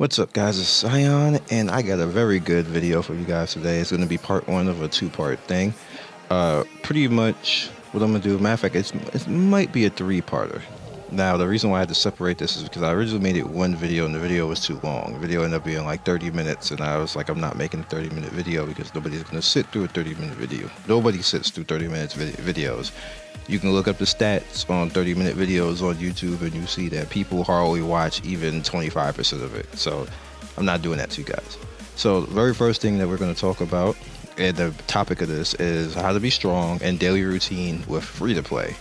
What's up, guys? It's Sion, and I got a very good video for you guys today. It's going to be part one of a two-part thing. Pretty much what I'm going to do, matter of fact, it might be a three-parter. Now, the reason why I had to separate this is because I originally made it one video, and the video was too long. The video ended up being like 30 minutes, and I was like, I'm not making a 30-minute video because nobody's going to sit through a 30-minute video. Nobody sits through 30 minutes videos. You can look up the stats on 30-minute videos on YouTube, and you see that people hardly watch even 25% of it. So I'm not doing that to you guys. So the very first thing that we're going to talk about, and the topic of this, is how to be strong and daily routine with free-to-play.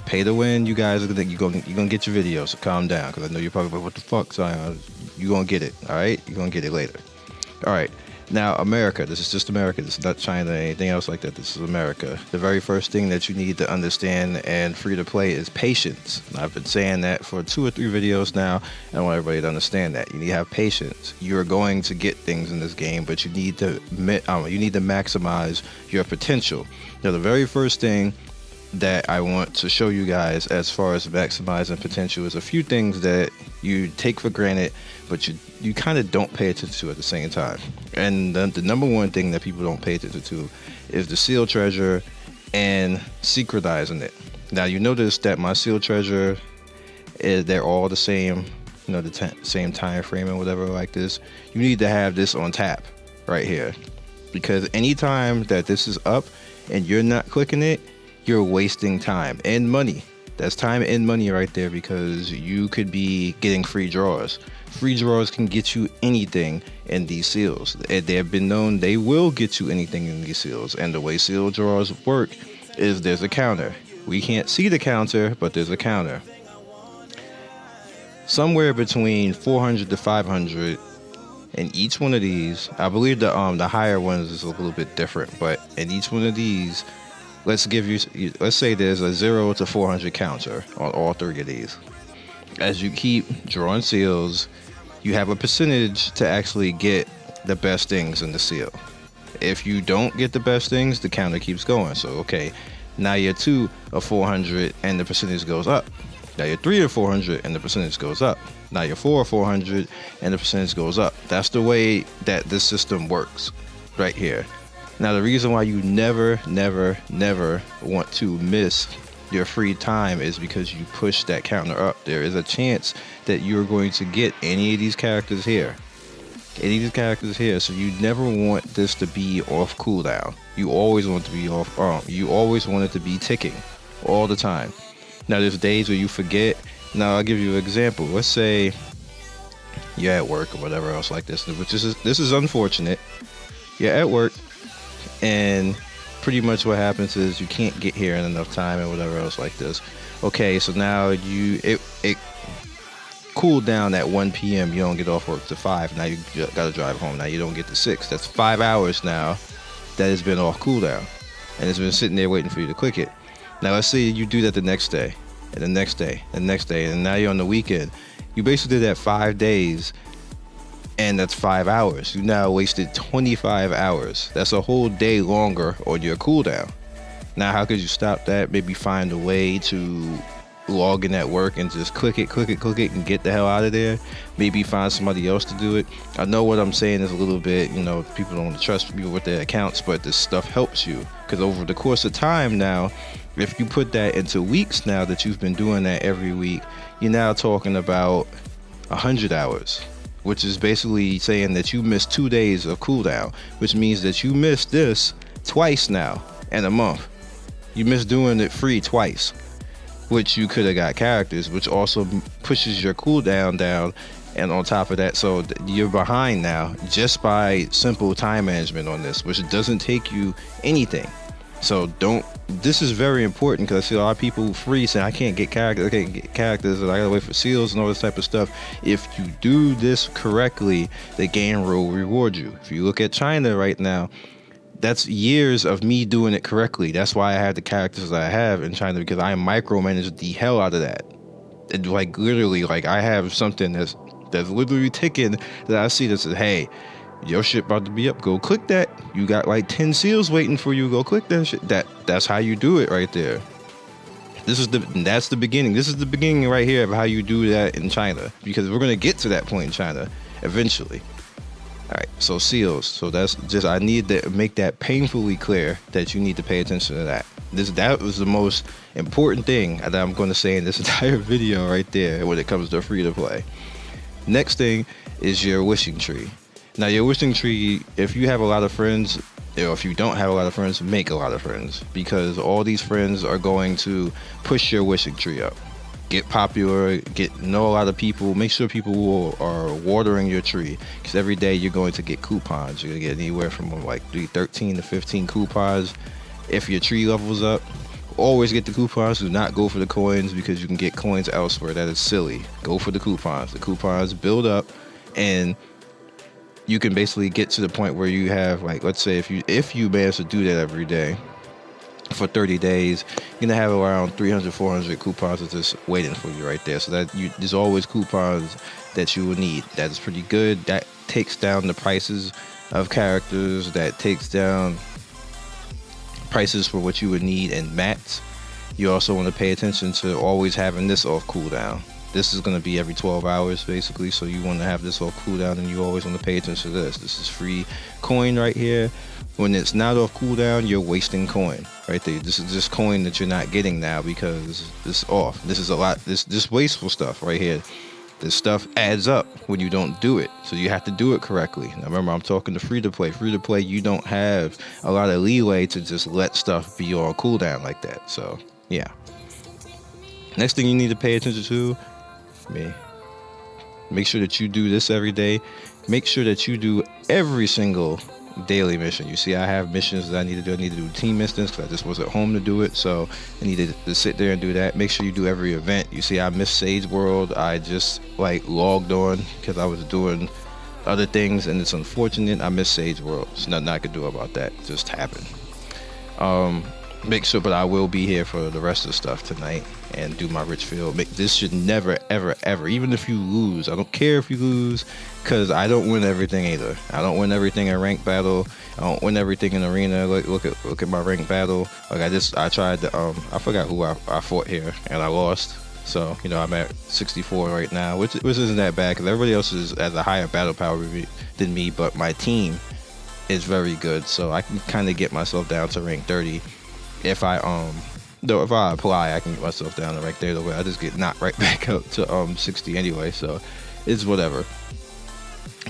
Pay to win, you guys are gonna get your videos, so calm down, because I know you're probably like, what the fuck, Zion? You're gonna get it, alright? You're gonna get it later. Alright, now America, this is just America, this is not China or anything else like that, this is America. The very first thing that you need to understand and free to play is patience. And I've been saying that for 2 or 3 videos now, and I want everybody to understand that. You need to have patience. You're going to get things in this game, but you need to maximize your potential. Now, the very first thing that I want to show you guys as far as maximizing potential is a few things that you take for granted, but you kind of don't pay attention to at the same time. And the number one thing that people don't pay attention to is the seal treasure and synchronizing it. Now, you notice that my seal treasure they're all the same, you know, the same time frame and whatever like this. You need to have this on tap right here, because anytime that this is up and you're not clicking it, you're wasting time and money. That's time and money right there, because you could be getting free draws. Free draws can get you anything in these seals. They have been known they will get you anything in these seals. And the way seal draws work is there's a counter. We can't see the counter, but there's a counter. Somewhere between 400 to 500 in each one of these. I believe the higher ones is a little bit different, but in each one of these, let's say there's a 0 to 400 counter on all 3 of these. As you keep drawing seals, you have a percentage to actually get the best things in the seal. If you don't get the best things, the counter keeps going. So, okay, now you're 2 of 400 and the percentage goes up. Now you're 3 of 400 and the percentage goes up. Now you're 4 of 400 and the percentage goes up. That's the way that this system works right here. Now, the reason why you never want to miss your free time is because you push that counter up. There is a chance that you're going to get any of these characters here. Any of these characters here. So you never want this to be off cooldown. You always want it to be off. You always want it to be ticking all the time. Now, there's days where you forget. Now, I'll give you an example. Let's say you're at work or whatever else like this, which this is unfortunate. You're at work, and pretty much what happens is you can't get here in enough time and whatever else like this. Okay, so now it cooled down at 1 p.m. You don't get off work to 5. Now you gotta drive home. Now you don't get to 6. That's 5 hours now that has been off cooldown, and it's been sitting there waiting for you to click it. Now let's say you do that the next day, and the next day, and the next day, and now you're on the weekend. You basically did that 5 days, and that's 5 hours. You now wasted 25 hours. That's a whole day longer on your cooldown. Now, how could you stop that? Maybe find a way to log in at work and just click it, and get the hell out of there. Maybe find somebody else to do it. I know what I'm saying is a little bit, you know, people don't want to trust people with their accounts, but this stuff helps you. Because over the course of time now, if you put that into weeks now that you've been doing that every week, you're now talking about 100 hours. Which is basically saying that you missed 2 days of cooldown, which means that you missed this twice now in a month. You missed doing it free twice, which you could have got characters, which also pushes your cooldown down. And on top of that, so you're behind now just by simple time management on this, which doesn't take you anything. So this is very important, because I see a lot of people free saying, I can't get characters, and I gotta wait for seals and all this type of stuff. If you do this correctly, the game will reward you. If you look at China right now, that's years of me doing it correctly. That's why I have the characters that I have in China, because I micromanage the hell out of that. And like literally, like I have something that's literally ticking that I see that says, hey, your shit about to be up, go click that. You got like 10 seals waiting for you, go click that shit. That's how you do it right there. That's the beginning. This is the beginning right here of how you do that in China, because we're going to get to that point in China. eventually. All right, so seals. So that's just, I need to make that painfully clear that you need to pay attention to that. That was the most important thing that I'm going to say in this entire video right there when it comes to free to play. Next thing is your wishing tree. Now your wishing tree, if you have a lot of friends, or if you don't have a lot of friends, make a lot of friends, because all these friends are going to push your wishing tree up. Get popular, know a lot of people, make sure people are watering your tree, because every day you're going to get coupons. You're going to get anywhere from like 13 to 15 coupons. If your tree levels up, always get the coupons. Do not go for the coins, because you can get coins elsewhere. That is silly. Go for the coupons. The coupons build up, and you can basically get to the point where you have, like, let's say if you manage to do that every day for 30 days, you're gonna have around 300, 400 coupons that's just waiting for you right there. So that there's always coupons that you will need. That is pretty good. That takes down the prices of characters. That takes down prices for what you would need in mats. You also want to pay attention to always having this off cooldown. This is going to be every 12 hours basically, so you want to have this off cooldown, and you always want to pay attention to this. This is free coin right here. When it's not off cooldown, you're wasting coin right there. This is just coin that you're not getting now because it's off. This is a lot. This wasteful stuff right here. This stuff adds up when you don't do it, so you have to do it correctly. Now remember, I'm talking to free to play. Free to play, you don't have a lot of leeway to just let stuff be on cooldown like that. So yeah. Next thing you need to pay attention to, make sure that you do this every day. Make sure that you do every single daily mission. You see, I have missions that I need to do. I need to do team missions because I just wasn't home to do it, so I needed to sit there and do that. Make sure you do every event. You see, I missed Sage World. I just like logged on because I was doing other things, and it's unfortunate. I missed Sage World. There's nothing I could do about that. It just happened. Make sure, but I will be here for the rest of the stuff tonight and do my rich field. This should never, ever, ever, even if you lose, I don't care if you lose, because I don't win everything either. I don't win everything in ranked battle. I don't win everything in arena. Look at my ranked battle. Like I tried to I forgot who I fought here, and I lost. So you know, I'm at 64 right now, which isn't that bad, because everybody else is at a higher battle power than me, but my team is very good, so I can kind of get myself down to rank 30. If I apply, I can get myself down to rank 30. I just get knocked right back up to 60 anyway, so it's whatever.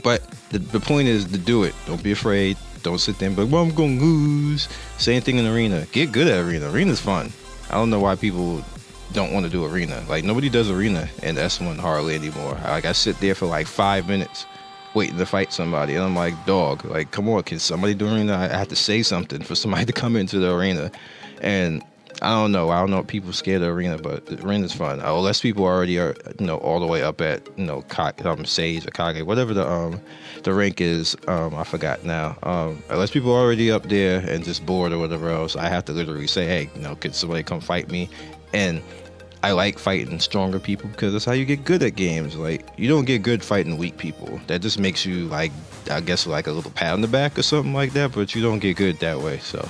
But the point is to do it. Don't be afraid. Don't sit there and be like, well, I'm gonna lose. Same thing in arena. Get good at arena. Arena's fun. I don't know why people don't want to do arena. Like, nobody does arena in S1 hardly anymore. Like, I sit there for like 5 minutes waiting to fight somebody, and I'm like, dog, like, come on, can somebody do arena? I have to say something for somebody to come into the arena. And I don't know if people scared of arena, but the arena's fun. Unless people already are, all the way up at, Sage or Kage, whatever the rank is. I forgot now. Unless people are already up there and just bored or whatever else, I have to literally say, hey, could somebody come fight me? And I like fighting stronger people, because that's how you get good at games. Like, you don't get good fighting weak people. That just makes you, like, I guess, like a little pat on the back or something like that, but you don't get good that way. So,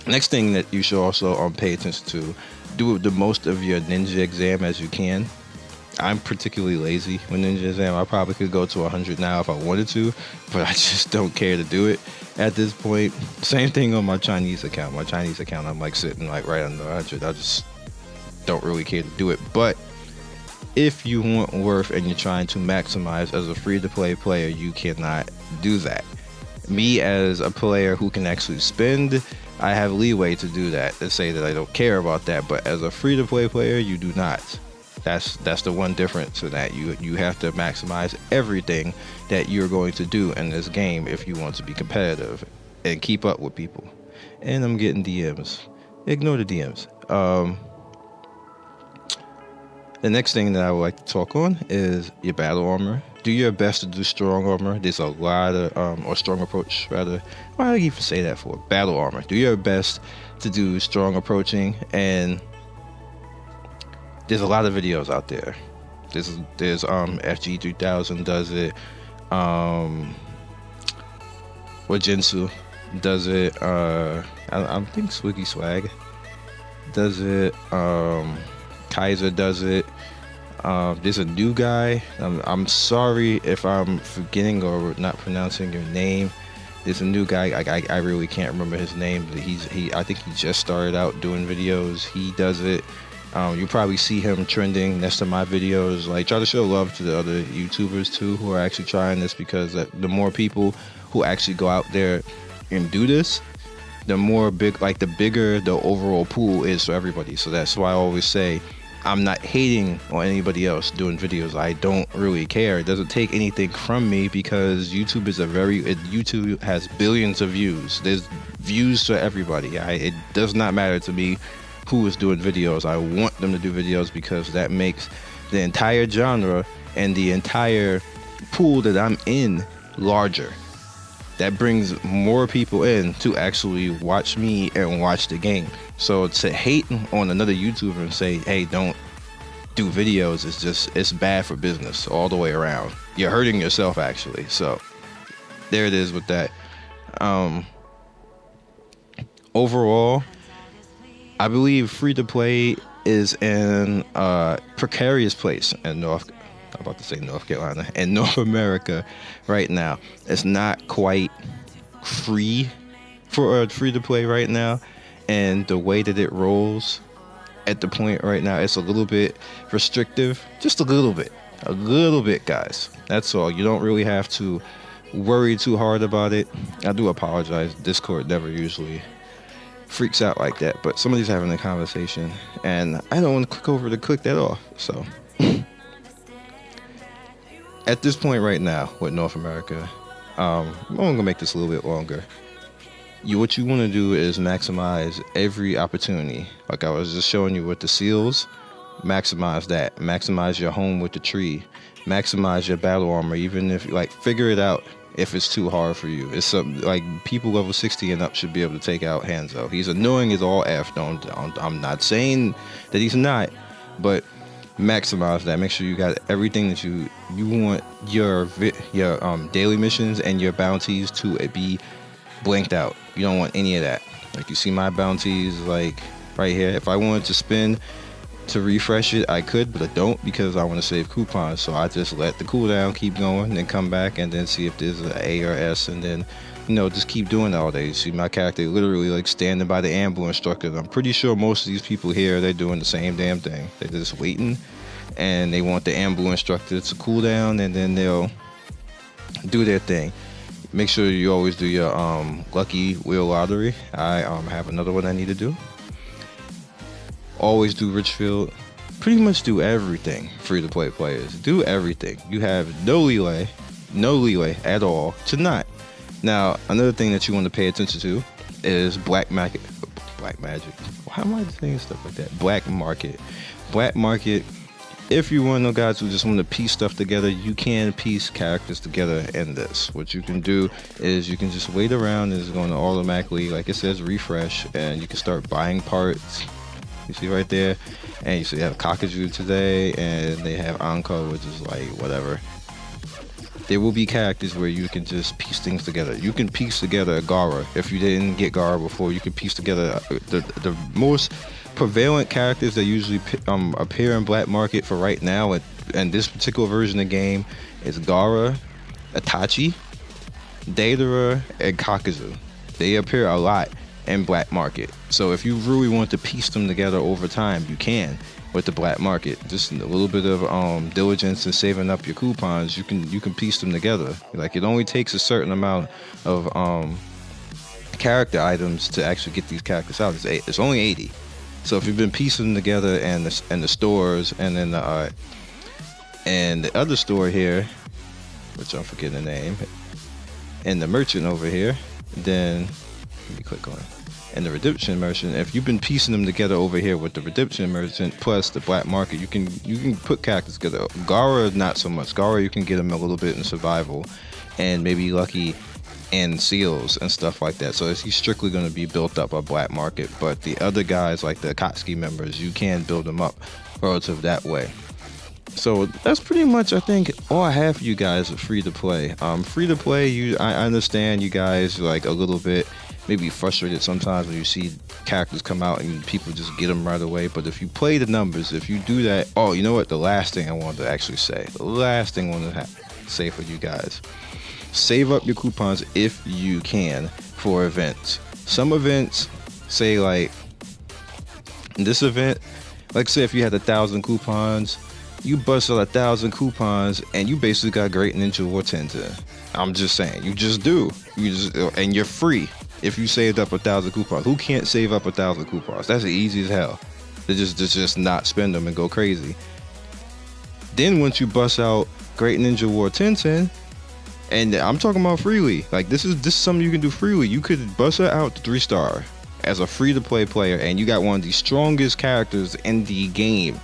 next thing that you should also pay attention to, do the most of your ninja exam as you can. I'm particularly lazy with ninja exam. I probably could go to 100 now if I wanted to, but I just don't care to do it at this point. Same thing on my Chinese account. My Chinese account, I'm like sitting like right under 100. I just don't really care to do it. But if you want worth and you're trying to maximize as a free-to-play player, you cannot do that. Me as a player who can actually spend, I have leeway to do that, to say that I don't care about that. But as a free-to-play player, you do not. That's the one difference in that. You have to maximize everything that you're going to do in this game if you want to be competitive and keep up with people. And I'm getting DMs. Ignore the DMs. The next thing that I would like to talk on is your battle armor. Do your best to do strong armor. There's a lot of, or strong approach rather. Why do I even say that for? Battle armor. Do your best to do strong approaching, and there's a lot of videos out there. There's FG3000 does it. Wajinsu does it. I think Swiggy Swag does it. Kaiser does it. There's a new guy. I'm sorry if I'm forgetting or not pronouncing your name. There's a new guy. I really can't remember his name, but I think he just started out doing videos. He does it. You'll probably see him trending next to my videos. Like, try to show love to the other YouTubers too who are actually trying this, because the more people who actually go out there and do this, the bigger the overall pool is for everybody. So that's why I always say I'm not hating on anybody else doing videos. I don't really care. It doesn't take anything from me, because YouTube has billions of views. There's views for everybody. It does not matter to me who is doing videos. I want them to do videos, because that makes the entire genre and the entire pool that I'm in larger. That brings more people in to actually watch me and watch the game. So to hate on another YouTuber and say, hey, don't do videos, it's bad for business all the way around. You're hurting yourself, actually. So there it is with that. Overall, I believe free-to-play is in a precarious place in North Carolina and North America right now. It's not quite free for free-to-play right now, and the way that it rolls at the point right now, it's a little bit restrictive. Just a little bit, guys. That's all. You don't really have to worry too hard about it. I do apologize. Discord never usually freaks out like that, but somebody's having a conversation and I don't want to click over to click that off. So at this point right now with North America, I'm gonna make this a little bit longer. What you want to do is maximize every opportunity. Like I was just showing you with the seals, maximize that. Maximize your home with the tree. Maximize your battle armor, even if figure it out. If it's too hard for you, it's something like people level 60 and up should be able to take out Hanzo. He's annoying as all F. I'm not saying that he's not, but maximize that. Make sure you got everything that you want your daily missions and your bounties to be blanked out. You don't want any of that. Like, you see my bounties like right here. If I wanted to spin to refresh it, I could, but I don't, because I want to save coupons. So I just let the cooldown keep going, then come back and then see if there's an A or S, and then just keep doing it all day. You see my character literally standing by the ambulance truck. I'm pretty sure most of these people here, they're doing the same damn thing. They're just waiting and they want the ambulance instructor to cool down, and then they'll do their thing. Make sure you always do your lucky wheel lottery. I have another one I need to do. Always do Richfield. Pretty much do everything. Free-to-play players, do everything. You have no leeway at all to not. Now, another thing that you want to pay attention to is black magic. Why am I saying stuff like that? Black market. If you're one of those guys who just want to piece stuff together, you can piece characters together in this. What you can do is you can just wait around, and it's going to automatically, like it says, refresh, and you can start buying parts. You see right there, and you see they have Cockajoo today, and they have Anko, which is like whatever. There will be characters where you can just piece things together. You can piece together a Gara. If you didn't get Gara before, you can piece together the most prevalent characters that usually appear in black market for right now, and this particular version of the game is Gara, Itachi, Deidara, and Kakuzu. They appear a lot in black market. So if you really want to piece them together over time, you can with the black market. Just a little bit of diligence and saving up your coupons, you can piece them together. Like, it only takes a certain amount of character items to actually get these characters out. It's only 80. So if you've been piecing them together in the stores, and then the other store here, which I'm forgetting the name, and the merchant over here, then let me click on it. And the redemption merchant, if you've been piecing them together over here with the redemption merchant plus the black market, you can put characters together. Gara, not so much. Gara, you can get them a little bit in survival and maybe lucky and seals and stuff like that. So he's strictly going to be built up by black market. But the other guys, like the Akatsuki members, you can build them up relative that way. So that's pretty much, I think, all I have for you guys at free to play. Free to play, I understand you guys like a little bit maybe frustrated sometimes when you see characters come out and people just get them right away. But if you play the numbers, if you do that, oh, you know what? The last thing I wanted to actually say, the last thing I wanted to say for you guys, save up your coupons if you can for events. Some events, say like this event, like say if you had 1,000 coupons, you bust out 1,000 coupons and you basically got Great Ninja War Tensei. I'm just saying, you just do. And you're free if you saved up 1,000 coupons. Who can't save up 1,000 coupons? That's easy as hell. To just not spend them and go crazy. Then once you bust out Great Ninja War Tensei, and I'm talking about freely. Like this is something you can do freely. You could bust it out to 3-star as a free-to-play player, and you got one of the strongest characters in the game.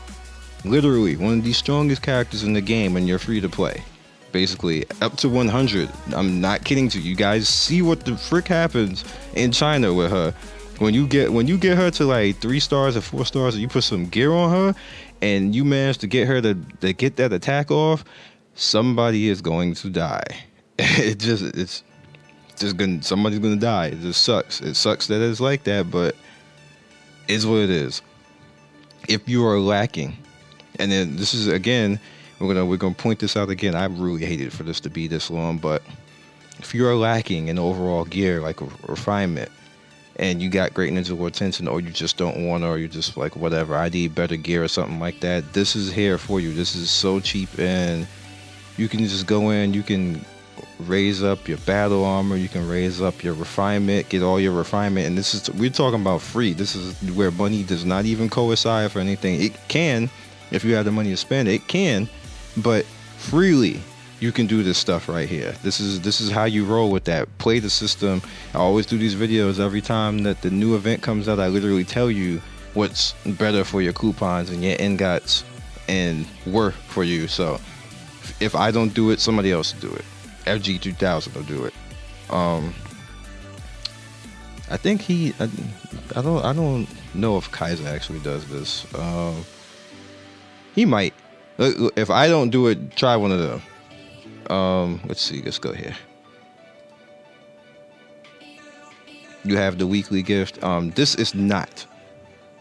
Literally one of the strongest characters in the game, and you're free to play. Basically up to 100. I'm not kidding to you. You guys see what the frick happens in China with her. When you get her to like 3 stars or 4 stars, and you put some gear on her, and you manage to get her to get that attack off, somebody is going to die. It's just somebody's gonna die. It just sucks. It sucks that it's like that, but it's what it is. If you are lacking, and then this is again, we're gonna point this out again. I really hated for this to be this long, but if you are lacking in overall gear, like a refinement, and you got Great Ninja War Tensei, or you just don't want, or you just like whatever, I need better gear or something like that, this is here for you. This is so cheap, and you can just go in, you can raise up your battle armor, you can raise up your refinement, get all your refinement, and this is, we're talking about free. This is where money does not even coincide for anything. It can, if you have the money to spend, it can, but freely you can do this stuff right here. This is how you roll with that. Play the system. I always do these videos every time that the new event comes out. I literally tell you what's better for your coupons and your ingots and worth for you. So if I don't do it, somebody else will do it. FG2000 will do it. I think I don't know if Kaiser actually does this. He might. If I don't do it, try one of them. Let's see. Let's go here. You have the weekly gift. This is not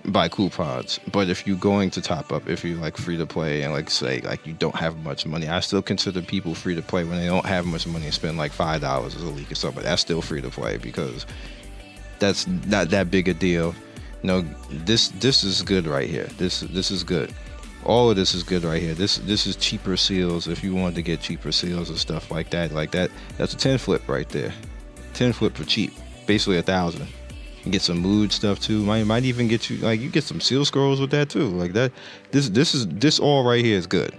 by coupons, but if you're going to top up, if you like free to play and like say like you don't have much money, I still consider people free to play when they don't have much money and spend like $5 a week or something. But that's still free to play because that's not that big a deal. No, this is good right here. This is good. All of this is good right here. This is cheaper seals if you want to get cheaper seals and stuff like that. That's a 10 flip right there. 10 flip for cheap. Basically 1,000. You get some mood stuff too. Might even get you, like, you get some seal scrolls with that too. Like that. This all right here is good.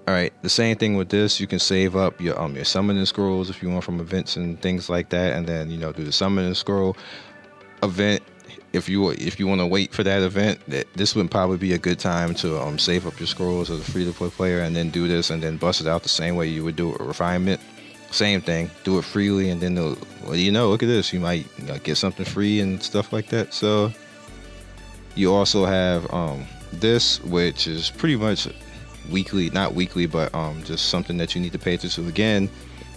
All right, the same thing with this. You can save up your summoning scrolls if you want from events and things like that, and then do the summoning scroll event. If you want to wait for that event, this would probably be a good time to save up your scrolls as a free-to-play player, and then do this, and then bust it out the same way you would do it with refinement. Same thing, do it freely, and then look at this. You might get something free and stuff like that. So you also have this, which is pretty much weekly, not weekly, but just something that you need to pay attention to. Again,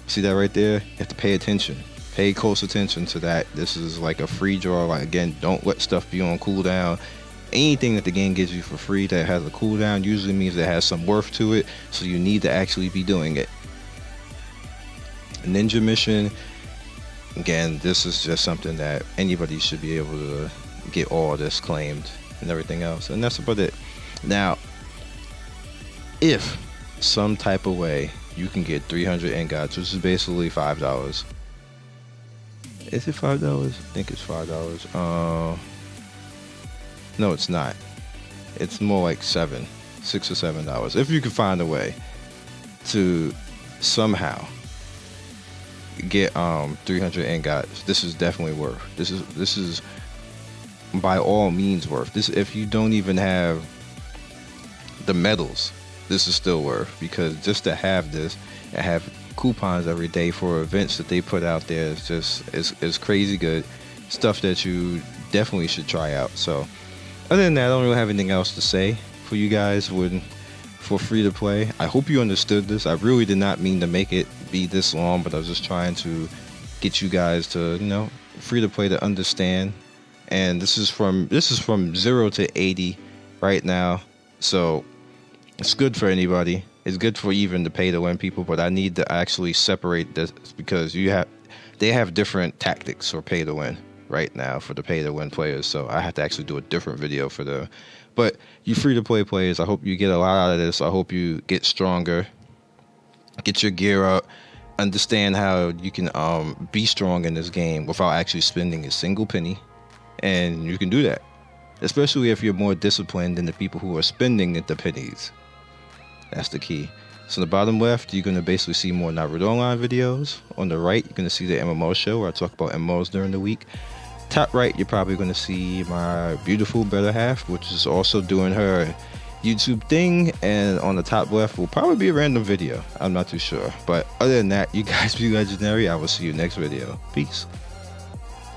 see that right there? You have to pay attention. Pay close attention to that. This is like a free draw. Like, again, don't let stuff be on cooldown. Anything that the game gives you for free that has a cooldown usually means it has some worth to it, so you need to actually be doing it. Ninja mission, again, this is just something that anybody should be able to get all this claimed and everything else, and that's about it. Now, if some type of way you can get 300 ingots, which is basically $5. Is it $5? I think it's $5. No, it's not. It's more like $6 or $7. If you can find a way to somehow get 300 ingots, this is definitely worth. This is by all means worth. This, if you don't even have the medals, this is still worth, because just to have this and have coupons every day for events that they put out there is just is crazy good stuff that you definitely should try out. So other than that, I don't really have anything else to say for you guys for free to play. I hope you understood this. I really did not mean to make it be this long, but I was just trying to get you guys to, free to play to understand. And this is from 0 to 80 right now, so it's good for anybody. It's good for even the pay to win people, but I need to actually separate this because they have different tactics for pay to win right now for the pay to win players. So I have to actually do a different video for them. But you free to play players, I hope you get a lot out of this. I hope you get stronger, get your gear up, understand how you can be strong in this game without actually spending a single penny. And you can do that, especially if you're more disciplined than the people who are spending the pennies. That's the key. So on the bottom left, you're going to basically see more Naruto Online videos. On the right, you're going to see the MMO show where I talk about MMOs during the week. Top right, you're probably going to see my beautiful better half, which is also doing her YouTube thing. And on the top left will probably be a random video. I'm not too sure. But other than that, you guys be legendary. I will see you next video. Peace.